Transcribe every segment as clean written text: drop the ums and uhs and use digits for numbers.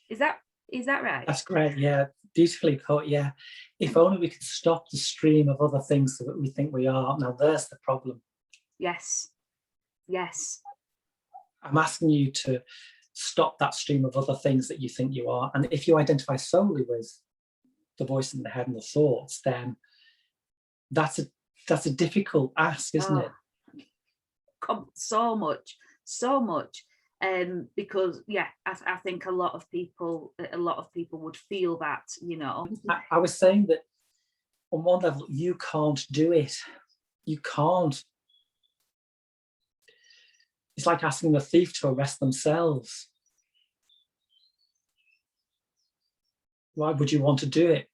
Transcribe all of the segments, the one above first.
Is that right? That's great. Yeah, beautifully put. Yeah, if only we could stop the stream of other things that we think we are. Now, there's the problem. Yes. Yes. I'm asking you to stop that stream of other things that you think you are. And if you identify solely with the voice in the head and the thoughts, then that's a difficult ask, isn't it? So much. Because I think a lot of people would feel that, you know. I was saying that on one level, you can't do it. You can't. It's like asking a thief to arrest themselves. Why would you want to do it?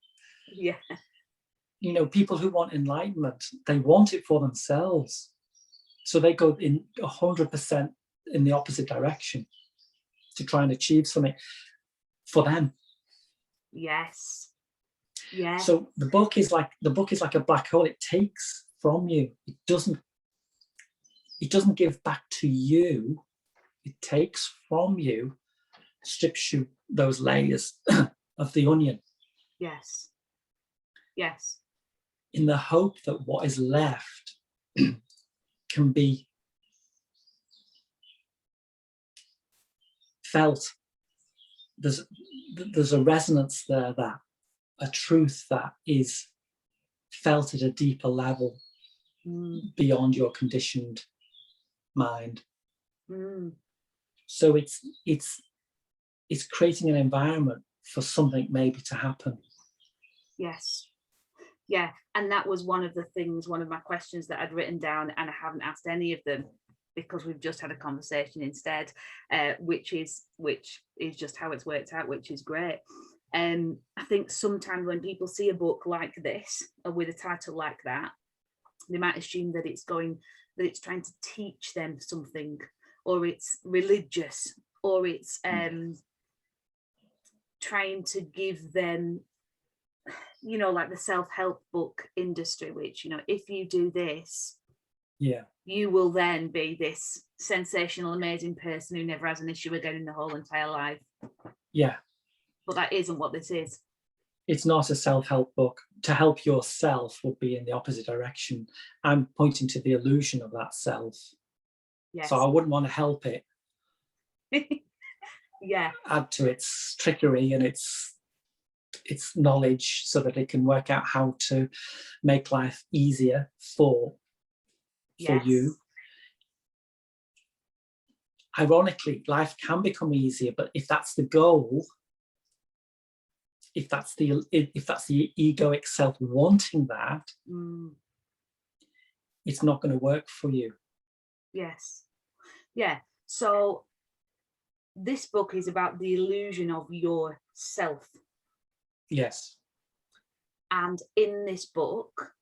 Yeah. You know, people who want enlightenment, they want it for themselves. So they go in 100% in the opposite direction to try and achieve something for them. Yes. Yeah. So the book is like a black hole. It takes from you. It doesn't give back to you. It takes from you, strips you those layers of the onion. Yes. Yes. In the hope that what is left can be felt. There's a resonance there, that a truth that is felt at a deeper level beyond your conditioned mind. So it's creating an environment for something maybe to happen. Yes. Yeah. And that was one of my questions that I'd written down, and I haven't asked any of them because we've just had a conversation instead, which is just how it's worked out, which is great. I think sometimes when people see a book like this, or with a title like that, they might assume that it's trying to teach them something, or it's religious, or it's trying to give them, you know, like the self-help book industry, which, you know, if you do this, you will then be this sensational, amazing person who never has an issue again in the whole entire life. Yeah. But that isn't what this is. It's not a self-help book. To help yourself would be in the opposite direction. I'm pointing to the illusion of that self. Yes. So I wouldn't want to help it. Yeah. Add to its trickery and its knowledge so that it can work out how to make life easier for you. Ironically, life can become easier, but if that's the goal, if that's the egoic self wanting that, it's not going to work for you. Yes. Yeah. So this book is about the illusion of yourself. Yes. And in this book,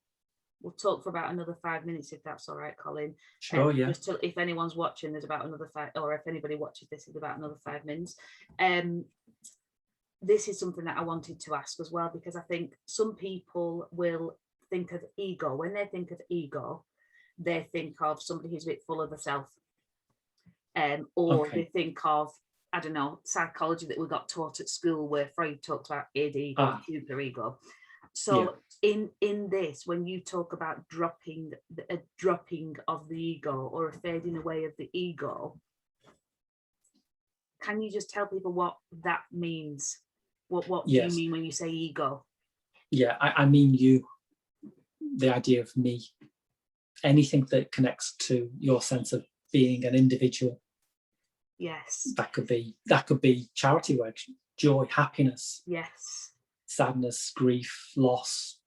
we'll talk for about another 5 minutes, if that's all right, Colin. Sure, yeah. Just if anyone's watching, there's about another 5, or if anybody watches this, is about another 5 minutes. This is something that I wanted to ask as well, because I think some people will think of ego. When they think of ego, they think of somebody who's a bit full of herself. Or they think of, I don't know, psychology that we got taught at school, where Freud talked about id ego and superego. So in this, when you talk about a dropping of the ego, or a fading away of the ego, can you just tell people what that means? What do you mean when you say ego? Yeah, I mean you. The idea of me. Anything that connects to your sense of being an individual. Yes. That could be charity work, joy, happiness. Yes. Sadness, grief, loss,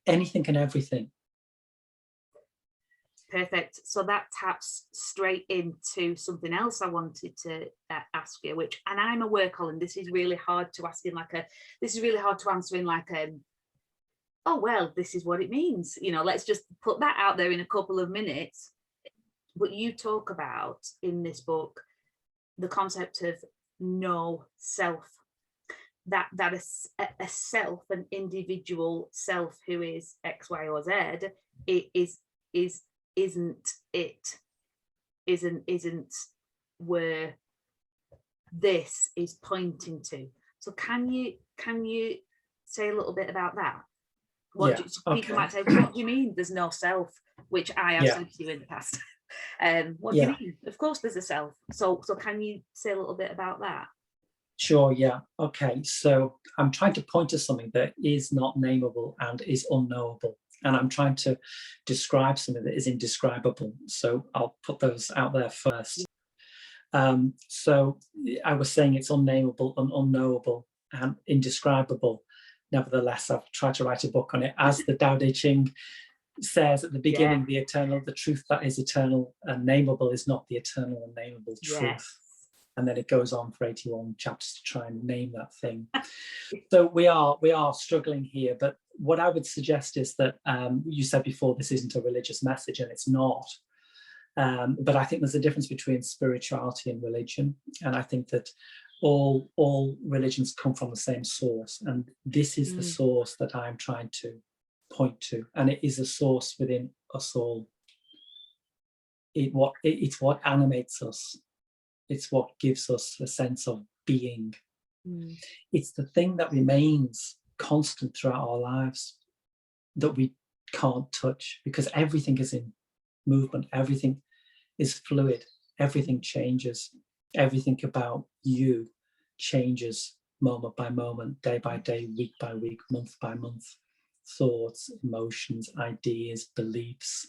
anything and everything. Perfect. So that taps straight into something else I wanted to ask you, and I'm aware, Colin, this is really hard to ask this is really hard to answer in like oh, well, this is what it means. You know, let's just put that out there in a couple of minutes. But you talk about in this book the concept of no self. That a self, an individual self who is X, Y, or Z, isn't where this is pointing to. So can you say a little bit about that? What people might say, what do you mean there's no self? Which I have said to you in the past. What do you mean? Of course there's a self. So can you say a little bit about that? Sure, yeah. Okay, so I'm trying to point to something that is not nameable and is unknowable. And I'm trying to describe something that is indescribable. So I'll put those out there first. So I was saying it's unnameable and unknowable and indescribable. Nevertheless, I've tried to write a book on it. As the Tao Te Ching says at the beginning, the eternal, the truth that is eternal and nameable is not the eternal and nameable truth. And then it goes on for 81 chapters to try and name that thing. So we are struggling here. But what I would suggest is that you said before, this isn't a religious message, and it's not. But I think there's a difference between spirituality and religion. And I think that all religions come from the same source. And this is the source that I'm trying to point to. And it is a source within us all. It's what animates us. It's what gives us a sense of being. It's the thing that remains constant throughout our lives that we can't touch, because everything is in movement. Everything is fluid. Everything changes. Everything about you changes moment by moment, day by day, week by week, month by month. Thoughts, emotions, ideas, beliefs.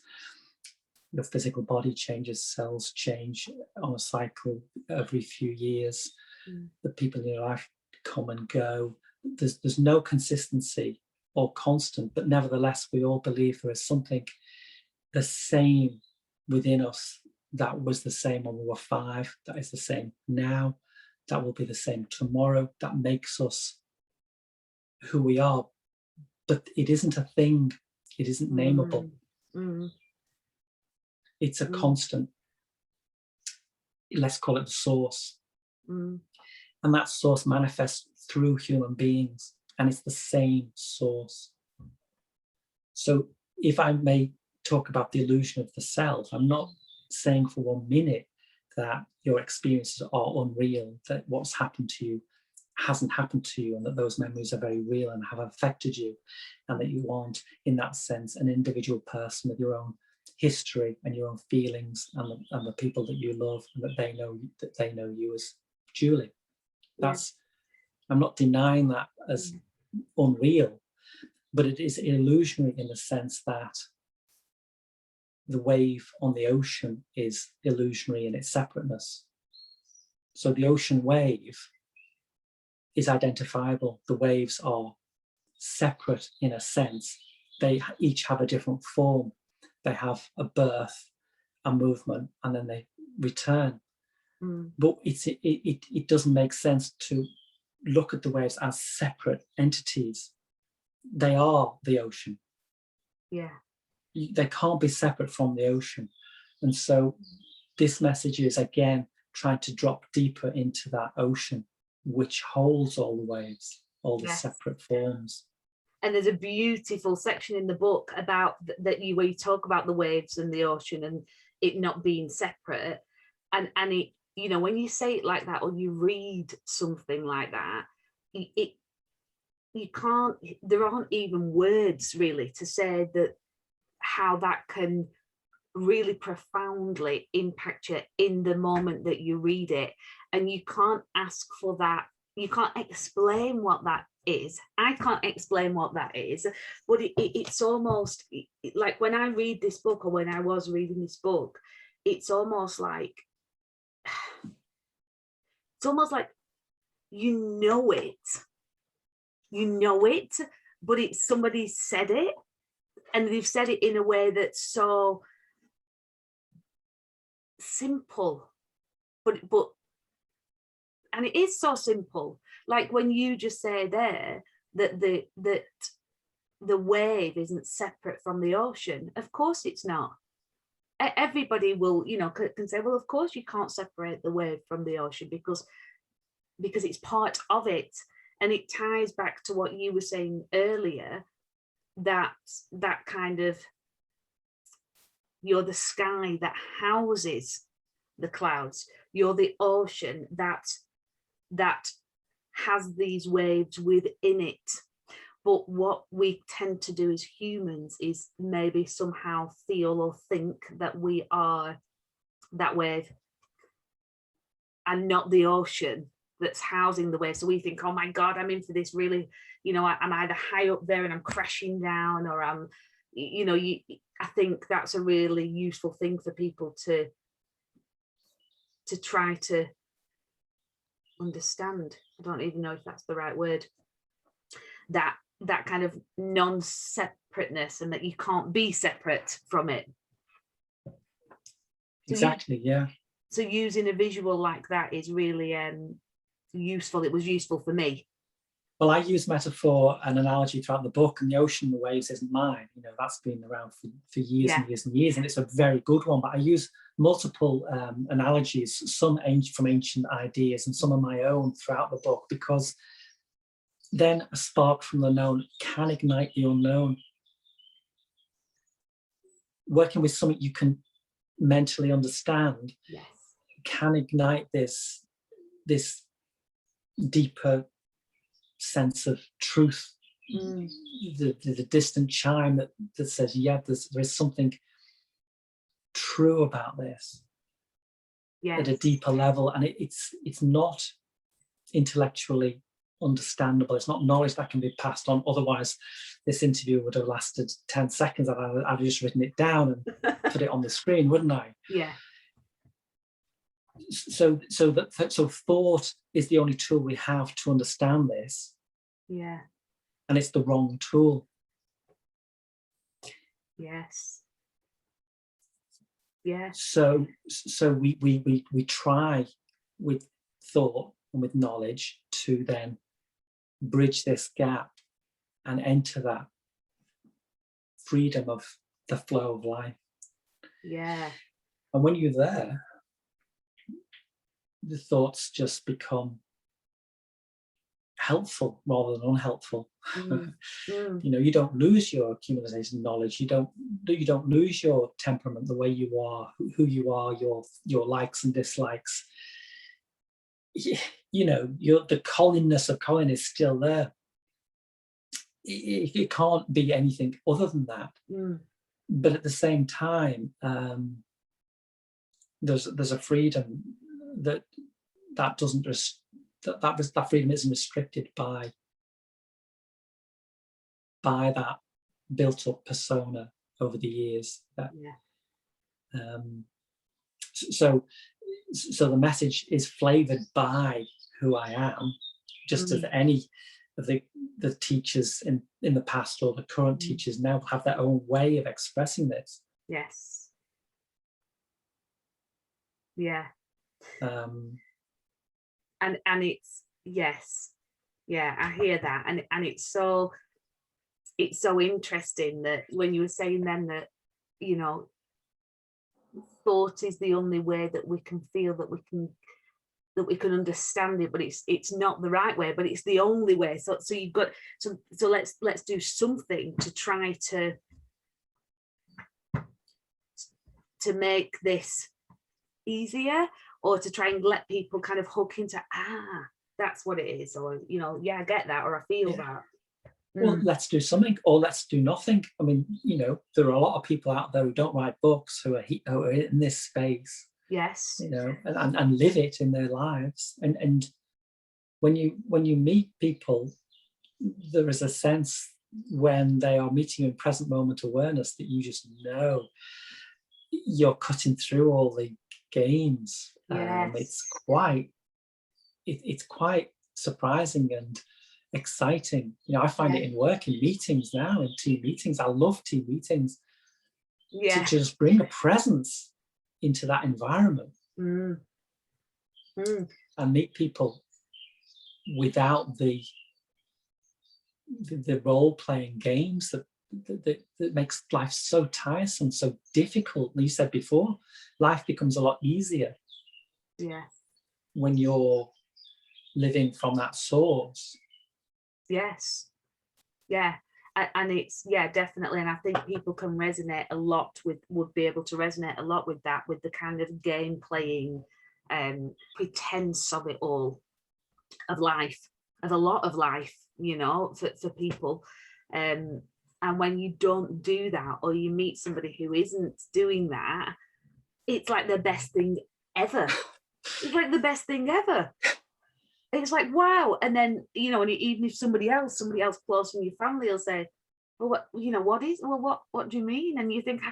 Your physical body changes, cells change on a cycle every few years. The people in your life come and go. There's no consistency or constant, but nevertheless, we all believe there is something the same within us that was the same when we were 5, that is the same now, that will be the same tomorrow, that makes us who we are. But it isn't a thing, it isn't nameable. It's a constant, let's call it the source. And that source manifests through human beings, and it's the same source. So if I may talk about the illusion of the self, I'm not saying for 1 minute that your experiences are unreal, that what's happened to you hasn't happened to you, and that those memories are very real and have affected you, and that you aren't, in that sense, an individual person with your own history and your own feelings, and the people that you love, and that they know you as Julie. I'm not denying that as unreal, but it is illusionary in the sense that the wave on the ocean is illusionary in its separateness. So the ocean wave is identifiable. The waves are separate in a sense. They each have a different form. They have a birth, a movement, and then they return. But it doesn't make sense to look at the waves as separate entities. They are the ocean. They can't be separate from the ocean. And so this message is, again, trying to drop deeper into that ocean, which holds all the waves, all the separate forms. And there's a beautiful section in the book about that where you talk about the waves and the ocean and it not being separate. And it, you know, when you say it like that, or you read something like that, you can't, there aren't even words really to say that how that can really profoundly impact you in the moment that you read it. And you can't ask for that. You can't explain what that is. I can't explain what that is, but it's almost like when I read this book, or when I was reading this book, it's almost like you know it, but it's somebody said it, and they've said it in a way that's so simple, but and it is so simple. Like when you just say there that the wave isn't separate from the ocean. Of course it's not. Everybody will, you know, can say, well, of course you can't separate the wave from the ocean because it's part of it. And it ties back to what you were saying earlier, that kind of, you're the sky that houses the clouds. You're the ocean that that has these waves within it. But what we tend to do as humans is maybe somehow feel or think that we are that wave and not the ocean that's housing the wave. So we think, oh my God, I'm in for this really, you know, I'm either high up there and I'm crashing down, or I'm, you know, I think that's a really useful thing for people to try to understand. I don't even know if that's the right word. That kind of non-separateness, and that you can't be separate from it. Exactly, yeah. So using a visual like that is really useful. It was useful for me. Well, I use metaphor and analogy throughout the book, and the ocean, the waves isn't mine. You know, that's been around for years and years and years, and it's a very good one. But I use multiple analogies, some from ancient ideas and some of my own throughout the book, because then a spark from the known can ignite the unknown. Working with something you can mentally understand can ignite this deeper sense of truth, the distant chime that says, yeah, there is something true about this at a deeper level, and it's not intellectually understandable. It's not knowledge that can be passed on. Otherwise, this interview would have lasted 10 seconds. I'd have just written it down and put it on the screen, wouldn't I? Yeah. So thought is the only tool we have to understand this. Yeah. And it's the wrong tool. Yes. Yeah. So we try with thought and with knowledge to then bridge this gap and enter that freedom of the flow of life. Yeah. And when you're there, the thoughts just become helpful rather than unhelpful. You know, you don't lose your accumulated knowledge. You don't lose your temperament, the way you are, who you are, your likes and dislikes. You know, the Colin-ness of Colin is still there. It can't be anything other than that. But at the same time, there's a freedom that doesn't that freedom isn't restricted by that built-up persona over the years. So the message is flavored by who I am, just as any of the teachers in the past or the current teachers now have their own way of expressing this. Yes. Yeah. And it's, yes, yeah, I hear that, and it's so interesting that when you were saying then that, you know, thought is the only way that we can feel, that we can understand it, but it's not the right way, but it's the only way. So you've got so let's do something to try to make this easier, or to try and let people kind of hook into, that's what it is, or, you know, yeah, I get that, or I feel that. Well, let's do something, or let's do nothing. I mean, you know, there are a lot of people out there who don't write books, who are in this space. Yes. You know, and live it in their lives. And when you meet people, there is a sense when they are meeting you in present moment awareness that you just know you're cutting through all the games. It's quite surprising and exciting. You know, I find it in work, in meetings now, in team meetings. I love team meetings. To just bring a presence into that environment and meet people without the role-playing games that makes life so tiresome, so difficult. You said before, life becomes a lot easier when you're living from that source. Yes. Yeah. And it's, definitely. And I think people can resonate a lot would be able to resonate a lot with that, with the kind of game playing pretense of it all. of life, of a lot of life, you know, for people. And when you don't do that, or you meet somebody who isn't doing that, it's like the best thing ever. It's like the best thing ever. It's like, wow. And then, you know, and even if somebody else close from your family will say, well, what, you know, what do you mean? And you think, I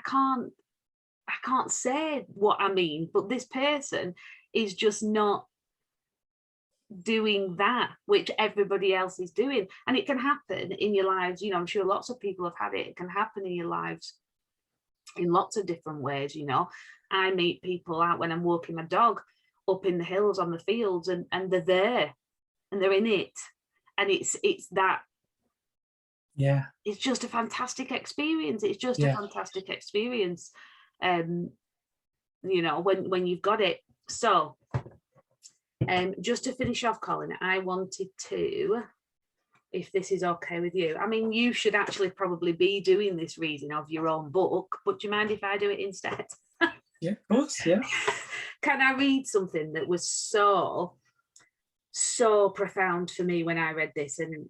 can't say what I mean, but this person is just not doing that which everybody else is doing. And it can happen in your lives, you know, I'm sure lots of people have had it. It can happen in your lives in lots of different ways. You know, I meet people out when I'm walking my dog up in the hills on the fields, and they're there and they're in it, and it's that, yeah, it's just a fantastic experience. It's just a fantastic experience, you know, when you've got it. So just to finish off, Colin, I wanted to, if this is okay with you, I mean, you should actually probably be doing this reading of your own book, but do you mind if I do it instead? Yeah, of course, yeah. Can I read something that was so profound for me when I read this? And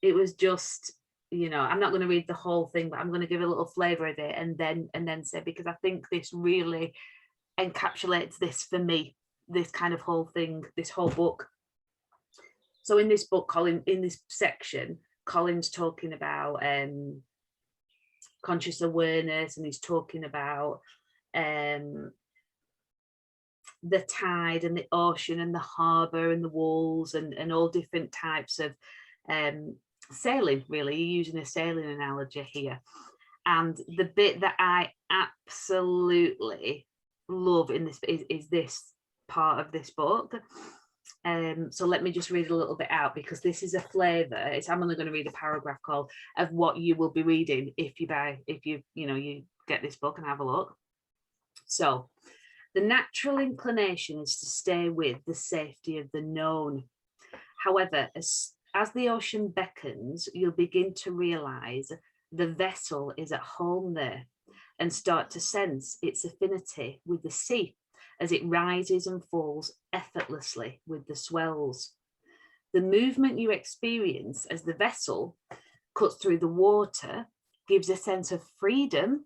it was just, you know, I'm not going to read the whole thing, but I'm going to give a little flavour of it and then say, because I think this really encapsulates this for me, this kind of whole thing, this whole book. So in this book, Colin, in this section, Colin's talking about conscious awareness, and he's talking about the tide and the ocean and the harbour and the walls and all different types of sailing, really, using a sailing analogy here. And the bit that I absolutely love in this is this part of this book. So let me just read a little bit out, because this is a flavour. I'm only going to read a paragraph called of what you will be reading if you get this book and have a look. So, the natural inclination is to stay with the safety of the known. However, as the ocean beckons, you'll begin to realise the vessel is at home there, and start to sense its affinity with the sea as it rises and falls effortlessly with the swells. The movement you experience as the vessel cuts through the water gives a sense of freedom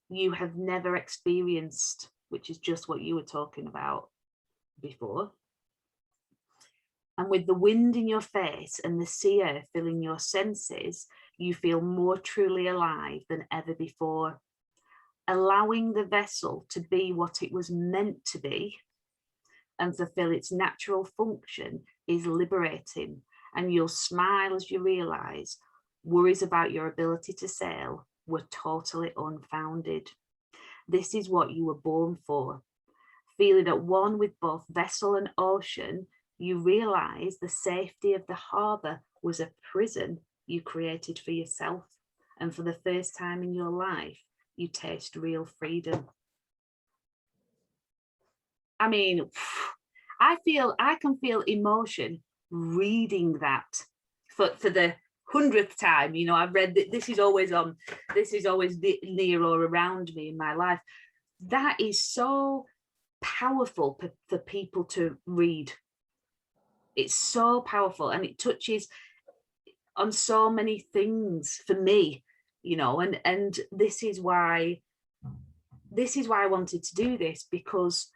you have never experienced, which is just what you were talking about before. And with the wind in your face and the sea air filling your senses, you feel more truly alive than ever before. Allowing the vessel to be what it was meant to be and fulfill its natural function is liberating, and you'll smile as you realise worries about your ability to sail were totally unfounded. This is what you were born for. Feeling at one with both vessel and ocean, you realise the safety of the harbour was a prison you created for yourself, and for the first time in your life, you taste real freedom. I mean, I can feel emotion reading that for the 100th time. You know, I've read that this is always near or around me in my life. That is so powerful for people to read. It's so powerful, and it touches on so many things for me, you know, and this is why I wanted to do this, because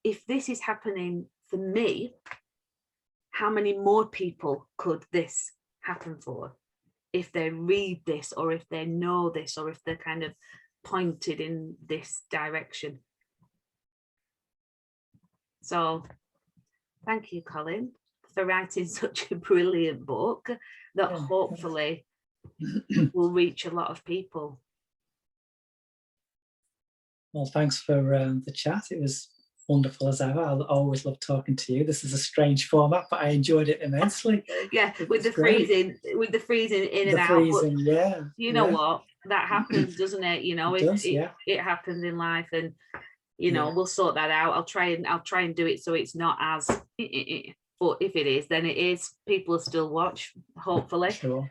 if this is happening for me, how many more people could this happen for if they read this, or if they know this, or if they're kind of pointed in this direction? So thank you, Colin, for writing such a brilliant book that hopefully will reach a lot of people. Well, thanks for the chat. It was wonderful as ever. I always love talking to you. This is a strange format, but I enjoyed it immensely. Yeah, with the freezing in and out. But you know what? That happens, doesn't it? You know, it happens in life, and you know, we'll sort that out. I'll try and do it so it's not as. But if it is, then it is. People will still watch, hopefully. Sure.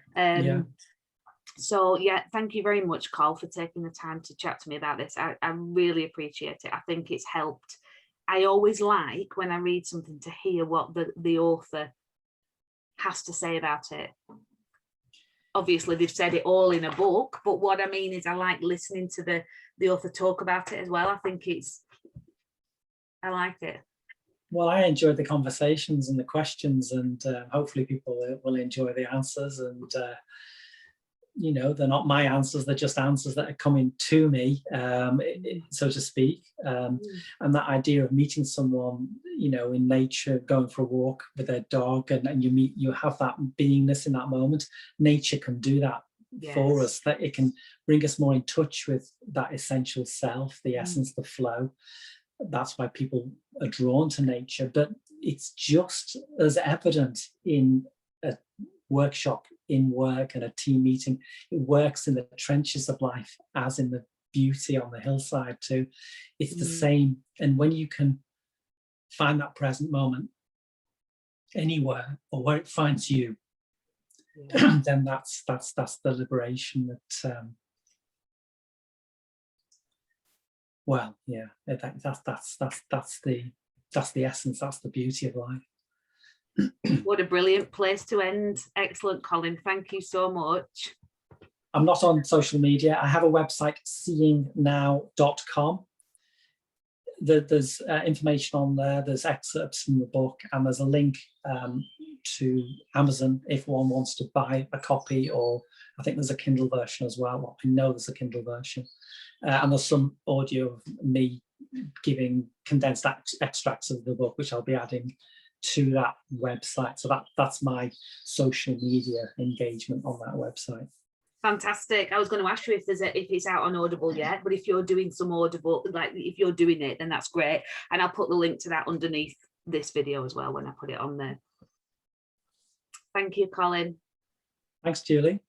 So yeah, thank you very much, Col, for taking the time to chat to me about this. I really appreciate it. I think it's helped I always like, when I read something, to hear what the author has to say about it. Obviously they've said it all in a book, but what I mean is I like listening to the author talk about it as well. I think I like it. Well, I enjoyed the conversations and the questions, and hopefully people will enjoy the answers. And you know, they're not my answers, they're just answers that are coming to me, so to speak. And that idea of meeting someone, you know, in nature, going for a walk with their dog, and you have that beingness in that moment. Nature can do that for us, that it can bring us more in touch with that essential self, the essence, the flow. That's why people are drawn to nature. But it's just as evident in a workshop, in work, and a team meeting. It works in the trenches of life as in the beauty on the hillside too. It's the same. And when you can find that present moment anywhere, or where it finds you, then that's the liberation that well, yeah, that's the essence, that's the beauty of life. What a brilliant place to end. Excellent, Colin. Thank you so much. I'm not on social media. I have a website, seeingnow.com. There's information on there. There's excerpts from the book, and there's a link to Amazon if one wants to buy a copy, or I think there's a Kindle version as well. I know there's a Kindle version. And there's some audio of me giving condensed extracts of the book, which I'll be adding to that website. So that's my social media engagement on that website. Fantastic. I was going to ask you if it's out on Audible yet, but if you're doing some Audible, like if you're doing it, then that's great. And I'll put the link to that underneath this video as well when I put it on there. Thank you, Colin. Thanks, Julie.